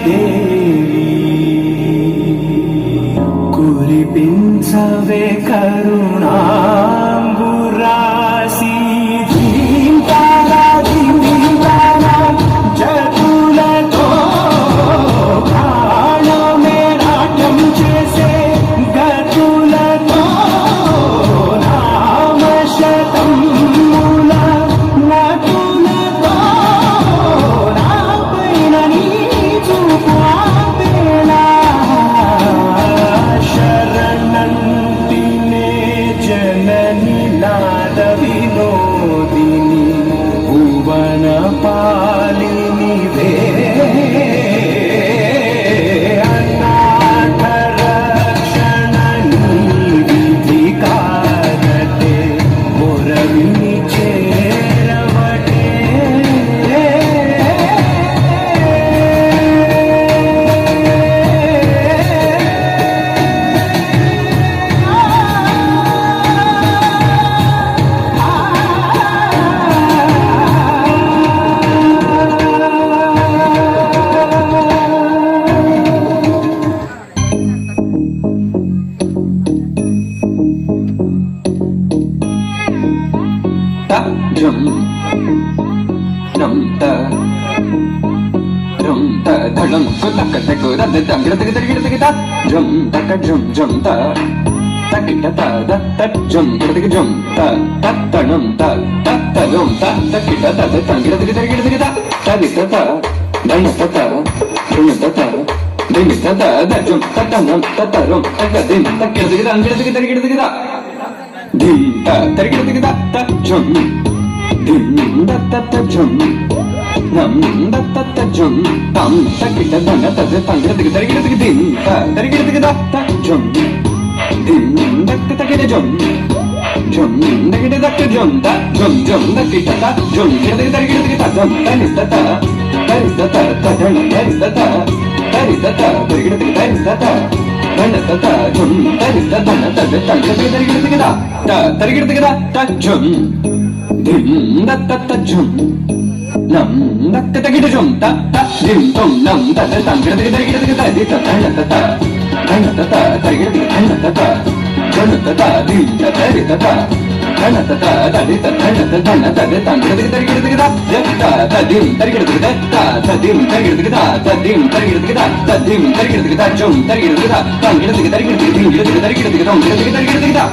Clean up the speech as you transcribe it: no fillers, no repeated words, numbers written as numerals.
దేవి కురిపించవే కరుణాంబురాసి ధీంతారా ధీంతారా జతులతో ప్రాణమే నాట్యం చేసే గతులతో నామశతం మూల నటులతో నాపైన నీ చూపు ఆపేలా శరణంతినే జనని నాద వినోదిని భువన పాలిని వే అనాథ రక్షణ నీ విధి కారతే మొరవిని చేరవటే jum num ta jum ta dhalam tak tak da da dam gida gida gida gida jum tak jum ta tak ta ta da ta jum gida jum ta ta num ta jum ta tak ta ta da dam gida gida gida gida ta di ta ta dan ta ta jum ta ta din ta ta da jum ta ta num ta ta rum ta ga din ta gida gida gida gida gida dim ta ta gida gida ta jum dim da ta ta jum nam da ta ta jum tam ta kita da na ta ta gida gida gida dim ta ta gida gida ta jum dim da ta gida jum da gida da jum da jum da kita ta jum gida gida gida jum ta ni ta ta ta ni ta ta ta ta ni ta ta ta ni ta ta ta gida gida ni ta ta dan ta ta jum ta ni ta ta ta ta gida gida gida ta ta gida gida ta jum dim da ta ta jum nam da ta gida jum ta dim tum nam da ta gida gida gida gida di ta ta ta ta gida gida ta ta jum ta ta dim ta ta di ta ta ta di ta ta gida gida gida gida ta ta dim ta gida gida ta dim ta gida gida ta dim ta gida gida ta dim ta gida gida jum ta gida gida ta gida gida gida gida gida gida gida gida gida gida